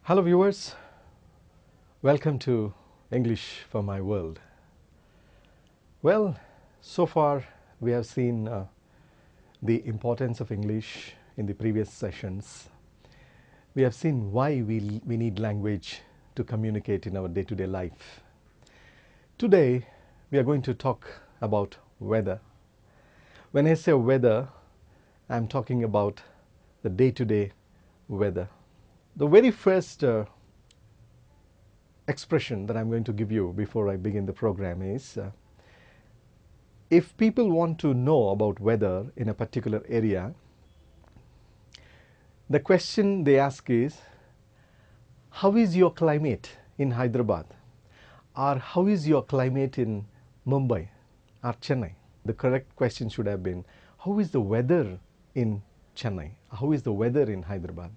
Hello viewers, welcome to English for my world. Well, so far we have seen the importance of English in the previous sessions. We have seen why we need language to communicate in our day-to-day life. Today we are going to talk about weather. When I say weather, I am talking about the day-to-day weather. The very first expression that I'm going to give you before I begin the program is if people want to know about weather in a particular area, the question they ask is, how is your climate in Hyderabad? Or how is your climate in Mumbai or Chennai? The correct question should have been, how is the weather in Chennai? How is the weather in Hyderabad?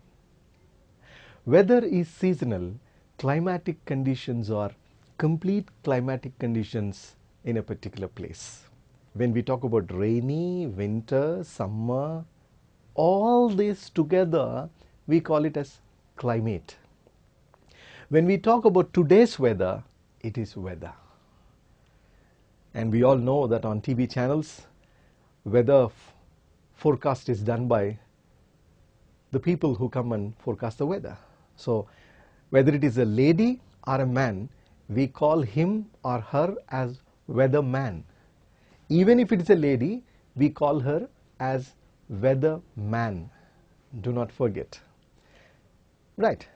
Weather is seasonal. Climatic conditions are complete climatic conditions in a particular place. When we talk about rainy, winter, summer, all this together, we call it as climate. When we talk about today's weather, it is weather. And we all know that on TV channels, weather forecast is done by the people who come and forecast the weather. So whether it is a lady or a man, we call him or her as weatherman. Even if it is a lady, we call her as weatherman. Do not forget. Right.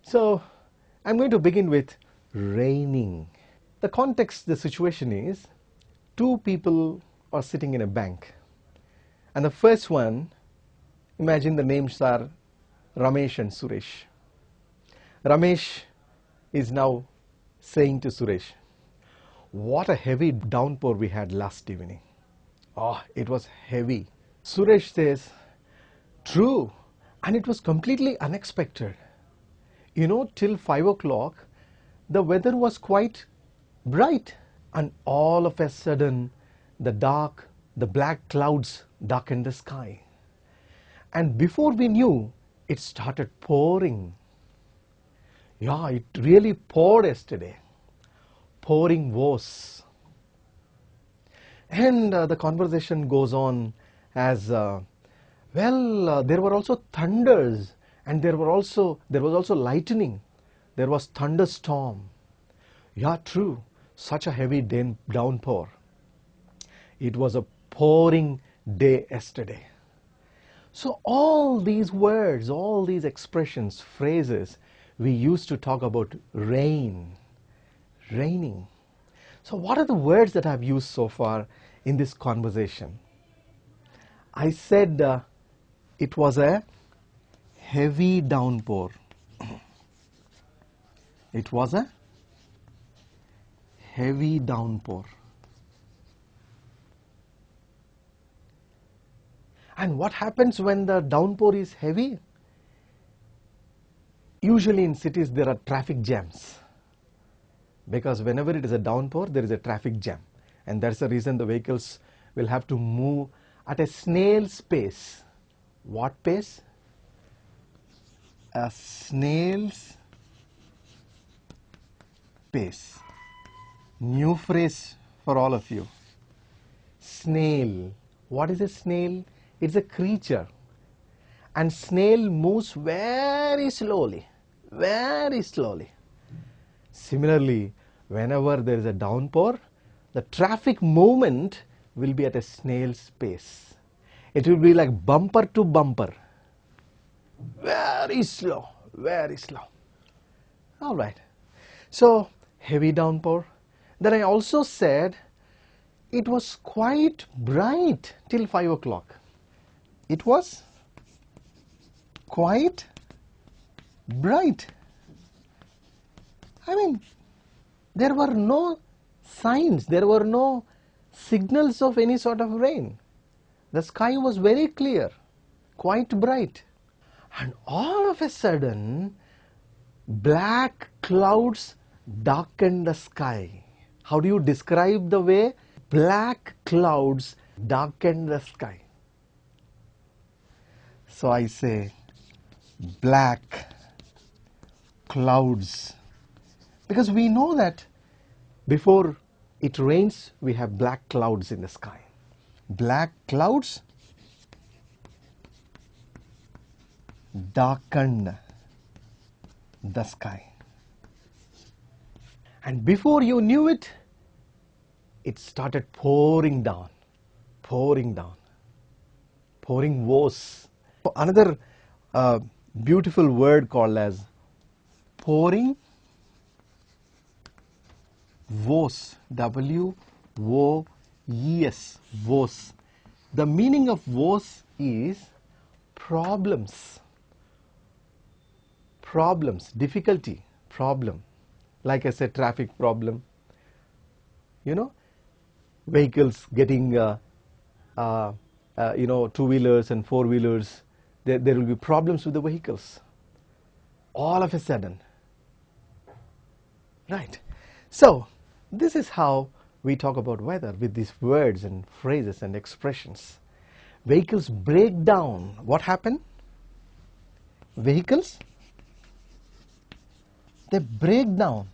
So I'm going to begin with raining. The context, the situation is, two people are sitting in a bank. And the first one, imagine the names are Ramesh and Suresh. Ramesh is now saying to Suresh, what a heavy downpour we had last evening. Oh, it was heavy. Suresh says, true, and it was completely unexpected. You know, till 5 o'clock, the weather was quite bright, and all of a sudden, the black clouds darkened the sky. And before we knew, it started pouring. Yeah, it really poured yesterday. Pouring was. And the conversation goes on as, there were also thunders, and there was also lightning. There was thunderstorm. Yeah, true. Such a heavy downpour. It was a pouring day yesterday. So all these words, all these expressions, phrases, we used to talk about rain, raining. So what are the words that I've used so far in this conversation? I said it was a heavy downpour. It was a heavy downpour. And what happens when the downpour is heavy? Usually in cities there are traffic jams. Because whenever it is a downpour, there is a traffic jam. And that's the reason the vehicles will have to move at a snail's pace. What pace? A snail's pace. New phrase for all of you. Snail. What is a snail? It's a creature. And snail moves very slowly. Very slowly. Similarly, whenever there is a downpour, the traffic movement will be at a snail's pace. It will be like bumper to bumper. Very slow, very slow. All right. So, heavy downpour. Then I also said it was quite bright till 5 o'clock. It was quite bright. I mean, there were no signs, there were no signals of any sort of rain. The sky was very clear, quite bright. And all of a sudden, black clouds darkened the sky. How do you describe the way black clouds darkened the sky? So I say, black clouds. Because we know that before it rains, we have black clouds in the sky. Black clouds darkened the sky. And before you knew it, it started pouring down, pouring down, pouring woes. Another beautiful word called as pouring woes, W-O-E-S, woes. The meaning of woes is problems, problems, difficulty, problem. Like I said, traffic problem, you know, vehicles getting, two-wheelers and four-wheelers, there will be problems with the vehicles all of a sudden. Right. So, this is how we talk about weather with these words and phrases and expressions. Vehicles break down. What happened? Vehicles, they break down.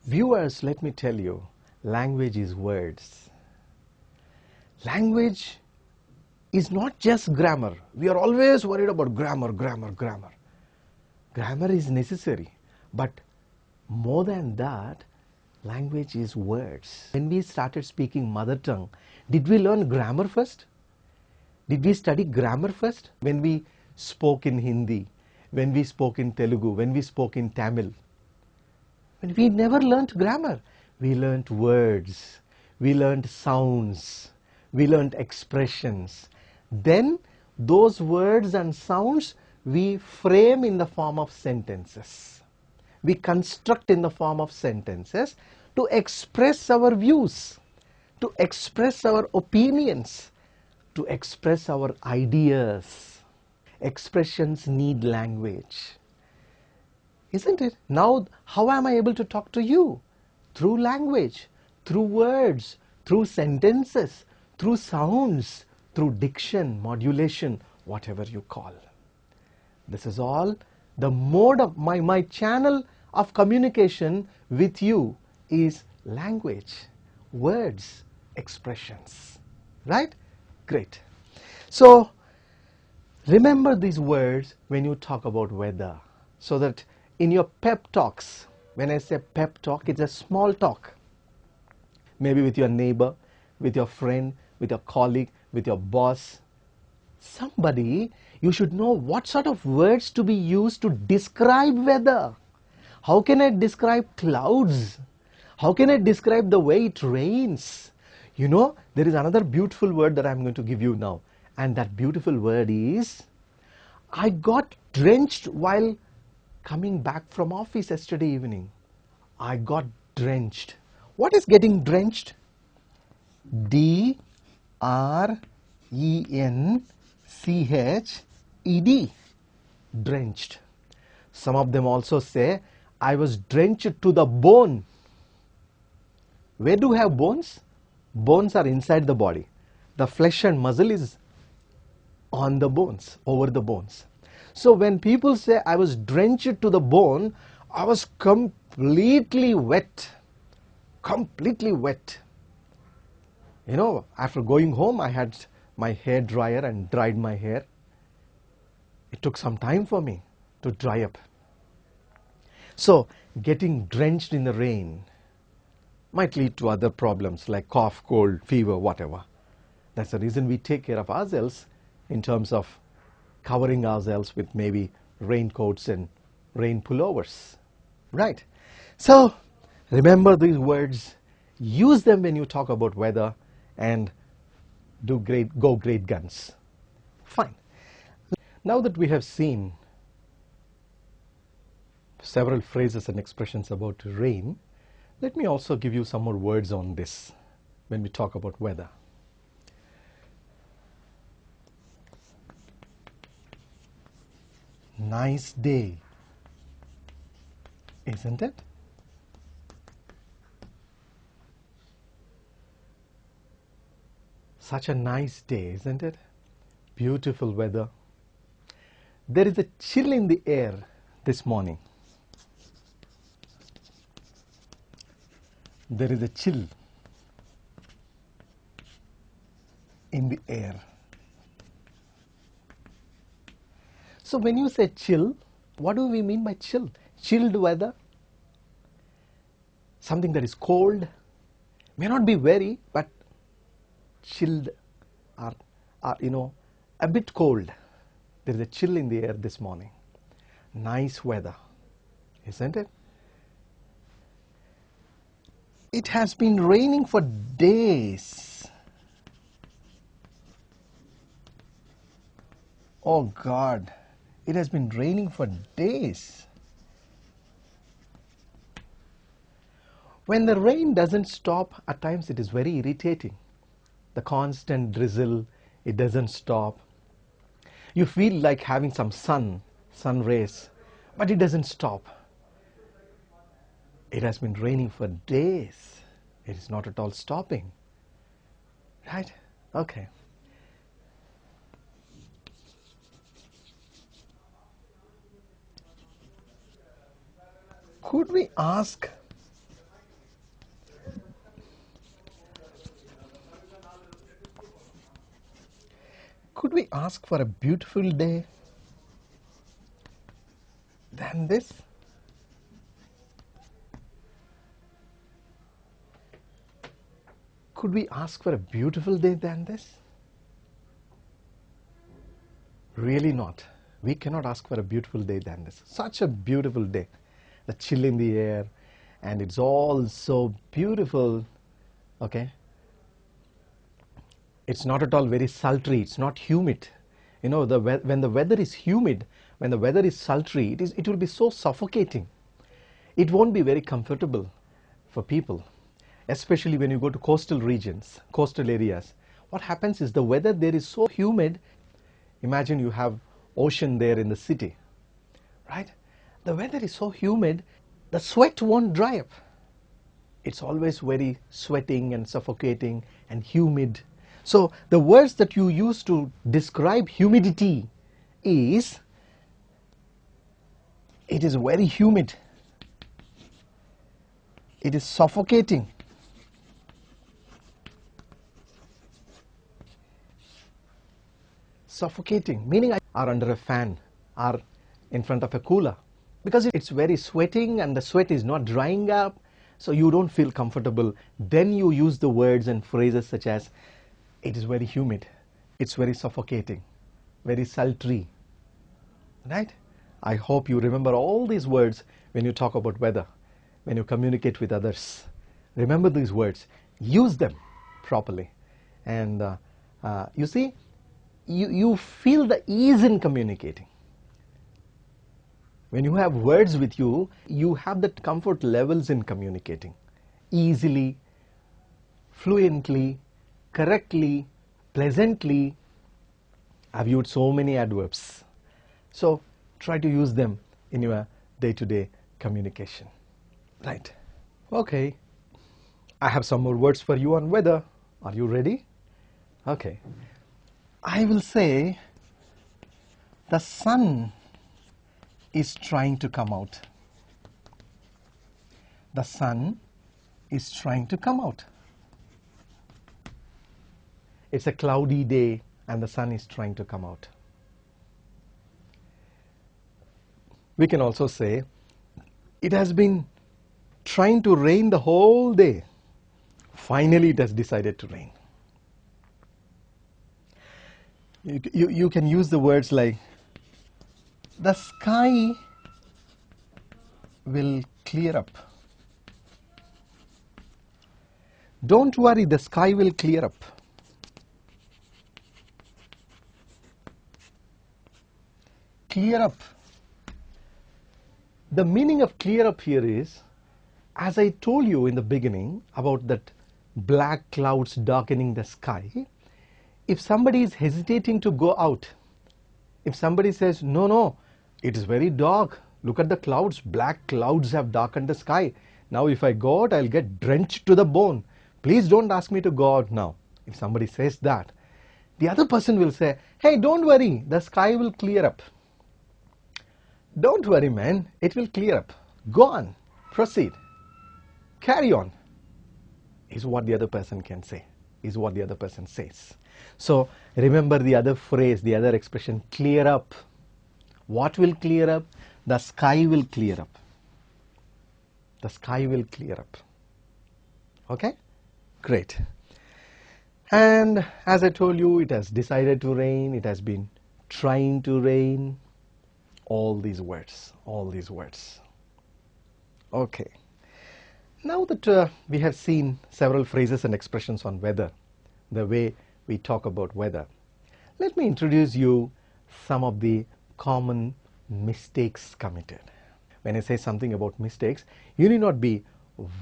Viewers, let me tell you, language is words. Language is not just grammar. We are always worried about grammar, grammar, grammar. Grammar is necessary, but more than that, language is words. When we started speaking mother tongue, did we learn grammar first? Did we study grammar first? When we spoke in Hindi, when we spoke in Telugu, when we spoke in Tamil, we never learnt grammar. We learnt words, we learnt sounds, we learnt expressions. Then those words and sounds we frame in the form of sentences. We construct in the form of sentences to express our views, to express our opinions, to express our ideas. Expressions need language. Isn't it? Now, how am I able to talk to you? Through language, through words, through sentences, through sounds, through diction, modulation, whatever you call. This is all the mode of my channel of communication with you is language, words, expressions. Right? Great. So, remember these words when you talk about weather, so that in your pep talks, when I say pep talk, it's a small talk. Maybe with your neighbor, with your friend, with your colleague, with your boss. Somebody, you should know what sort of words to be used to describe weather. How can I describe clouds? How can I describe the way it rains? You know, there is another beautiful word that I'm going to give you now. And that beautiful word is, I got drenched while coming back from office yesterday evening. I got drenched. What is getting drenched? D-R-E-N-C-H-E-D. Drenched. Some of them also say, I was drenched to the bone. Where do we have bones? Bones are inside the body. The flesh and muscle is on the bones, over the bones. So when people say I was drenched to the bone, I was completely wet. Completely wet. You know, after going home, I had my hair dryer and dried my hair. It took some time for me to dry up. So, getting drenched in the rain might lead to other problems like cough, cold, fever, whatever. That's the reason we take care of ourselves in terms of covering ourselves with maybe raincoats and rain pullovers. Right? So, remember these words, use them when you talk about weather, and go great guns. Fine. Now that we have seen several phrases and expressions about rain, let me also give you some more words on this when we talk about weather. Nice day, isn't it? Such a nice day, isn't it? Beautiful weather. There is a chill in the air this morning. There is a chill in the air. So when you say chill, what do we mean by chill? Chilled weather, something that is cold, may not be very, but chilled or a bit cold. There is a chill in the air this morning. Nice weather, isn't it? It has been raining for days. Oh God, it has been raining for days. When the rain doesn't stop, at times it is very irritating. The constant drizzle, it doesn't stop. You feel like having some sun rays, but it doesn't stop. It has been raining for days. It is not at all stopping. Right? Okay. Could we ask for a beautiful day than this? Could we ask for a beautiful day than this? Really not. We cannot ask for a beautiful day than this. Such a beautiful day. The chill in the air, and it's all so beautiful. Okay? It's not at all very sultry. It's not humid. You know, when the weather is humid, when the weather is sultry, it will be so suffocating. It won't be very comfortable for people, especially when you go to coastal regions, coastal areas. What happens is the weather there is so humid. Imagine you have ocean there in the city, right? The weather is so humid, the sweat won't dry up. It's always very sweating and suffocating and humid. So the words that you use to describe humidity is, it is very humid. It is suffocating. Suffocating, meaning are under a fan, are in front of a cooler. Because it's very sweating and the sweat is not drying up, so you don't feel comfortable. Then you use the words and phrases such as, it is very humid, it's very suffocating, very sultry. Right? I hope you remember all these words when you talk about weather, when you communicate with others. Remember these words, use them properly. And you see, you feel the ease in communicating. When you have words with you, you have that comfort levels in communicating. Easily, fluently, correctly, pleasantly. I've used so many adverbs. So try to use them in your day-to-day communication. Right. Okay. I have some more words for you on weather. Are you ready? Okay. I will say, the sun is trying to come out. The sun is trying to come out. It's a cloudy day and the sun is trying to come out. We can also say, it has been trying to rain the whole day. Finally, it has decided to rain. You can use the words like, the sky will clear up. Don't worry, the sky will clear up. Clear up. The meaning of clear up here is, as I told you in the beginning about that black clouds darkening the sky, if somebody is hesitating to go out, if somebody says, no, it is very dark, look at the clouds, black clouds have darkened the sky, now if I go out, I'll get drenched to the bone, please don't ask me to go out now. If somebody says that, the other person will say, hey, don't worry, the sky will clear up. Don't worry, man. It will clear up. Go on. Proceed. Carry on. Is what the other person can say. Is what the other person says. So remember the other phrase, the other expression, clear up. What will clear up? The sky will clear up. The sky will clear up. Okay? Great. And as I told you, it has decided to rain. It has been trying to rain. All these words. All these words. Okay. Now that we have seen several phrases and expressions on weather, the way we talk about weather, let me introduce you some of the common mistakes committed. When I say something about mistakes, you need not be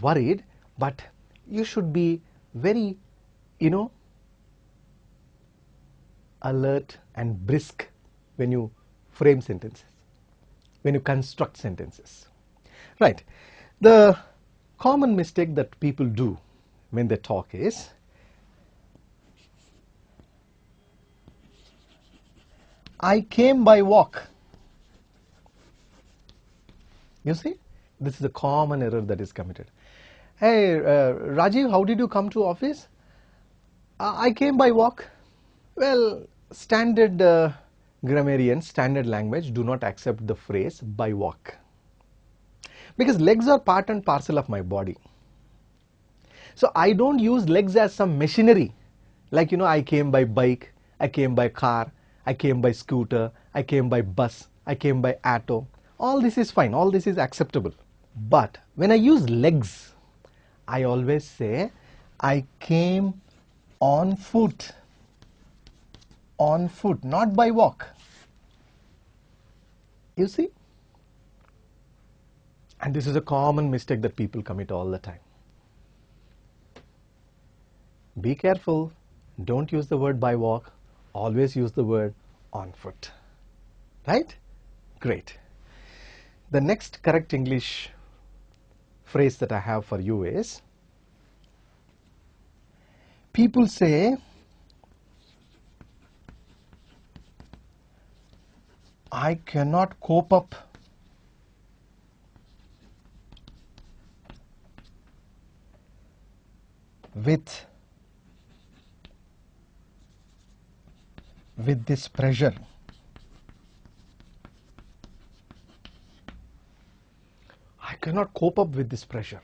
worried, but you should be very, alert and brisk when you frame sentences, when you construct sentences. Right. The common mistake that people do when they talk is, I came by walk. You see, this is a common error that is committed. Hey, Rajiv, how did you come to office? I came by walk. Well, standard grammarians, standard language do not accept the phrase by walk. Because legs are part and parcel of my body. So I don't use legs as some machinery. Like, I came by bike, I came by car, I came by scooter, I came by bus, I came by auto. All this is fine, all this is acceptable. But when I use legs, I always say, I came on foot. On foot, not by walk. You see? And this is a common mistake that people commit all the time. Be careful. Don't use the word by walk. Always use the word on foot. Right? Great. The next correct English phrase that I have for you is, people say, I cannot cope up with this pressure. I cannot cope up with this pressure.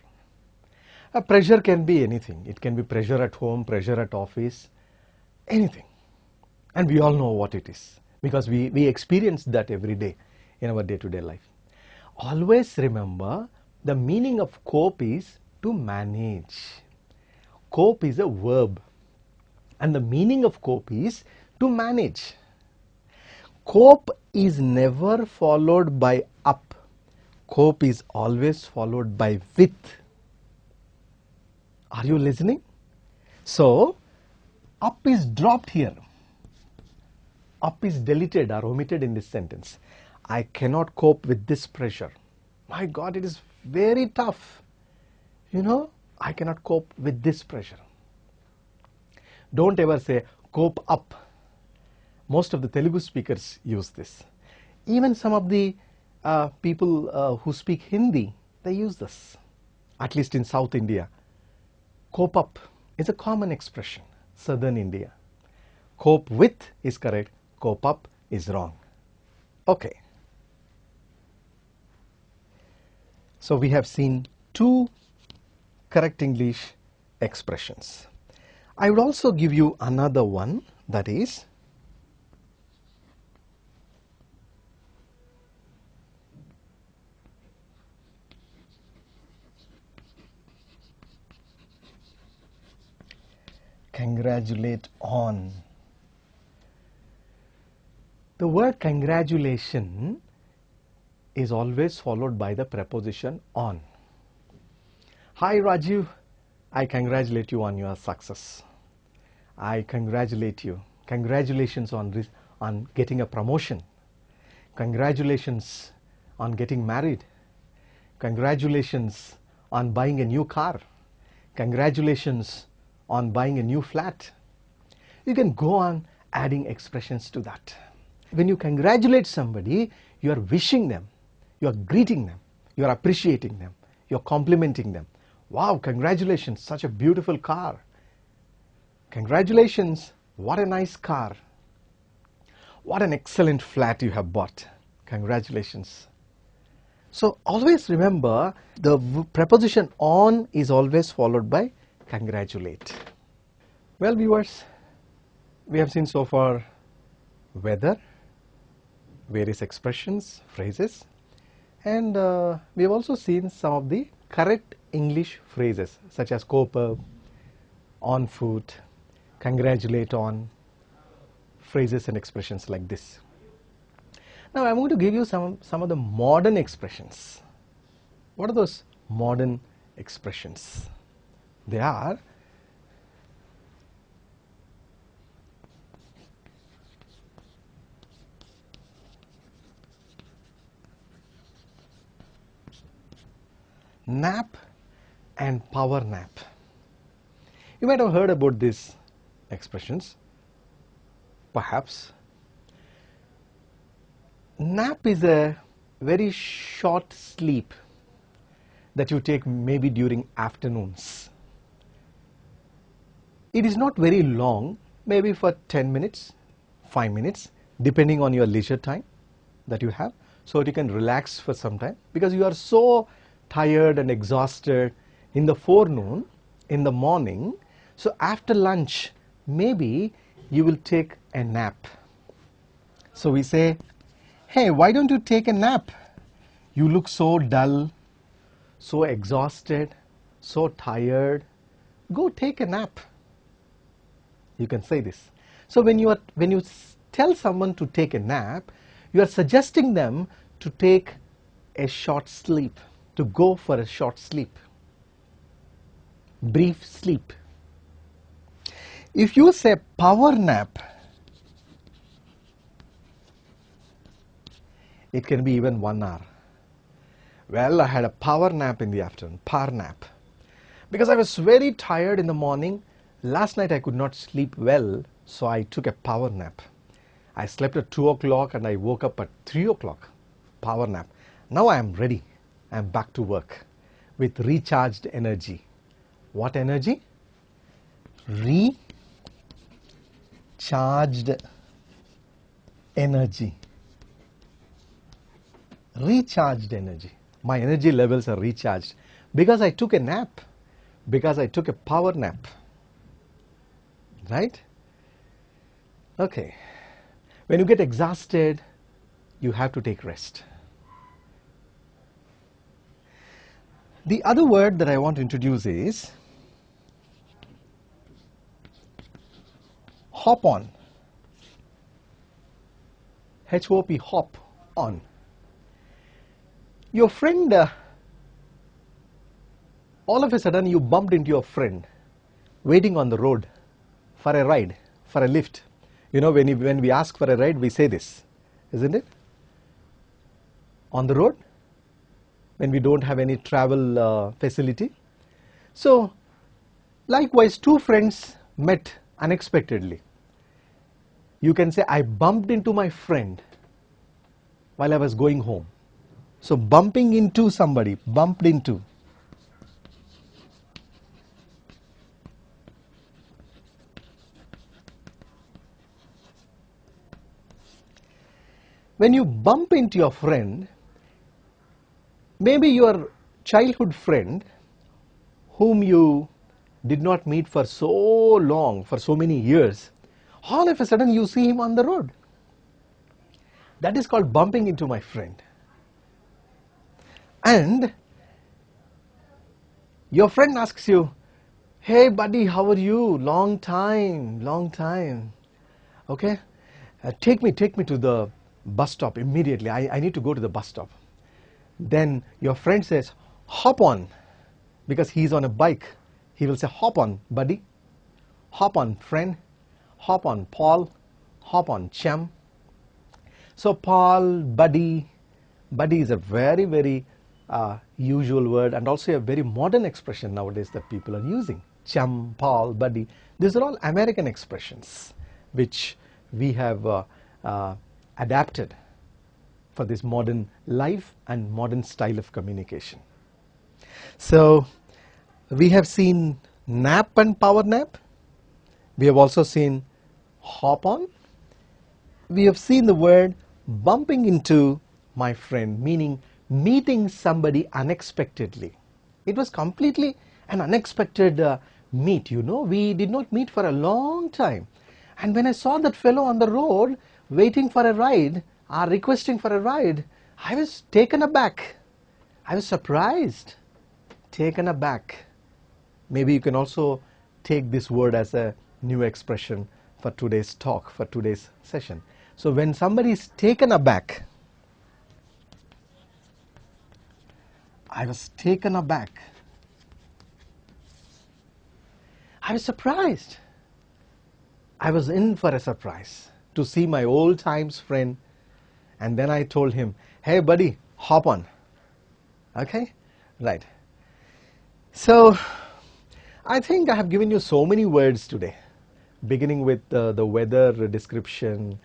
A pressure can be anything. It can be pressure at home, pressure at office, anything. And we all know what it is, because we experience that every day in our day-to-day life. Always remember, the meaning of cope is to manage. Cope is a verb, and the meaning of cope is to manage. Cope is never followed by up. Cope is always followed by with. Are you listening? So, up is dropped here. Up is deleted or omitted in this sentence. I cannot cope with this pressure. My God, it is very tough. I cannot cope with this pressure. Don't ever say cope up. Most of the Telugu speakers use this. Even some of the people who speak Hindi, they use this. At least in South India. Cope up is a common expression. Southern India. Cope with is correct. Cope up is wrong. Okay. So we have seen two correct English expressions. I would also give you another one, that is, congratulate on. The word congratulation is always followed by the preposition on. Hi Rajiv, I congratulate you on your success. I congratulate you. Congratulations on getting a promotion. Congratulations on getting married. Congratulations on buying a new car. Congratulations on buying a new flat. You can go on adding expressions to that. When you congratulate somebody, you are wishing them. You are greeting them. You are appreciating them. You are complimenting them. Wow, congratulations, such a beautiful car. Congratulations, what a nice car. What an excellent flat you have bought. Congratulations. So always remember the preposition on is always followed by congratulate. Well, viewers, we have seen so far weather, various expressions, phrases, and we have also seen some of the correct English phrases such as cope up, on foot, congratulate on, phrases and expressions like this. Now I'm going to give you some of the modern expressions. What are those modern expressions? They are nap and power nap. You might have heard about these expressions, perhaps. Nap is a very short sleep that you take maybe during afternoons. It is not very long, maybe for 10 minutes, 5 minutes, depending on your leisure time that you have, so that you can relax for some time, because you are so tired and exhausted in the forenoon, in the morning. So after lunch, maybe you will take a nap. So we say, hey, why don't you take a nap? You look so dull, so exhausted, so tired. Go take a nap. You can say this. So when you tell someone to take a nap, you are suggesting them to take a short sleep, to go for a short sleep, brief sleep. If you say power nap, it can be even 1 hour. Well, I had a power nap in the afternoon, power nap. Because I was very tired in the morning. Last night I could not sleep well, so I took a power nap. I slept at 2 o'clock and I woke up at 3 o'clock. Power nap. Now I am ready. I am back to work with recharged energy. What energy? Recharged energy. Recharged energy. My energy levels are recharged because I took a nap, because I took a power nap. Right? Okay. When you get exhausted, you have to take rest. The other word that I want to introduce is hop on. H-O-P, hop on. Your friend, all of a sudden you bumped into your friend waiting on the road for a ride, for a lift. You know, when we ask for a ride, we say this, isn't it? On the road, when we don't have any travel facility. So, likewise, two friends met unexpectedly. You can say, I bumped into my friend while I was going home. So, bumping into somebody, bumped into. When you bump into your friend, maybe your childhood friend whom you did not meet for so long, for so many years, all of a sudden you see him on the road. That is called bumping into my friend. And your friend asks you, hey buddy, how are you? Long time, long time. Okay? Take me to the bus stop immediately. I need to go to the bus stop. Then your friend says, hop on, because he's on a bike. He will say, hop on, buddy. Hop on, friend. Hop on, Paul. Hop on, chum. So Paul, buddy. Buddy is a very, very usual word, and also a very modern expression nowadays that people are using. Chum, Paul, buddy. These are all American expressions which we have adapted. for this modern life and modern style of communication. So we have seen nap and power nap. We have also seen hop on. We have seen the word bumping into my friend, meaning meeting somebody unexpectedly. It was completely an unexpected meet, you know. We did not meet for a long time. And when I saw that fellow on the road waiting for a ride or requesting for a ride, I was taken aback. I was surprised, taken aback. Maybe you can also take this word as a new expression for today's talk, for today's session. So when somebody is taken aback, I was taken aback. I was surprised. I was in for a surprise to see my old times friend, and then I told him, hey buddy, hop on. Okay? Right. So I think I have given you so many words today, beginning with the weather description,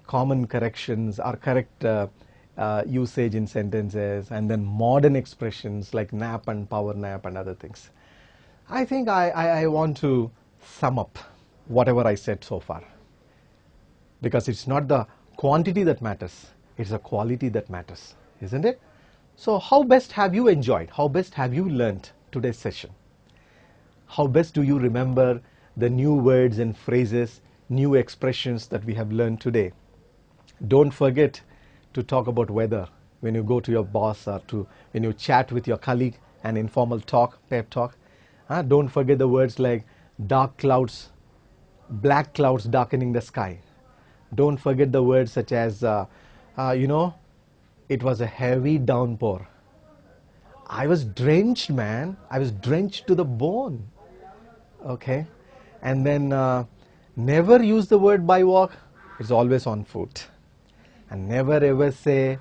common corrections or correct usage in sentences, and then modern expressions like nap and power nap and other things. I think I want to sum up whatever I said so far, because it's not the quantity that matters, it's the quality that matters, isn't it? So how best have you enjoyed? How best have you learned today's session? How best do you remember the new words and phrases, new expressions that we have learned today? Don't forget to talk about weather when you go to your boss or when you chat with your colleague, an informal talk, pep talk. Don't forget the words like dark clouds, black clouds darkening the sky. Don't forget the words such as, it was a heavy downpour. I was drenched, man. I was drenched to the bone. Okay. And then never use the word by walk. It's always on foot. And never ever say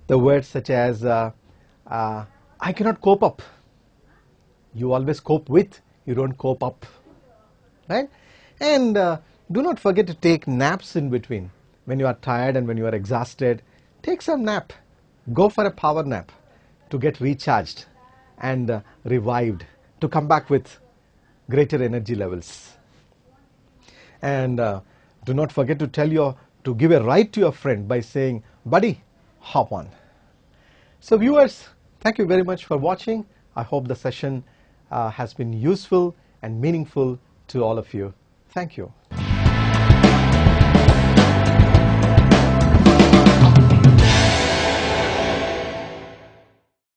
the words such as, I cannot cope up. You always cope with, you don't cope up. Right? And do not forget to take naps in between. When you are tired and when you are exhausted, take some nap. Go for a power nap to get recharged and revived, to come back with greater energy levels. And do not forget to give a ride to your friend by saying, buddy, hop on. So viewers, thank you very much for watching. I hope the session has been useful and meaningful to all of you. Thank you.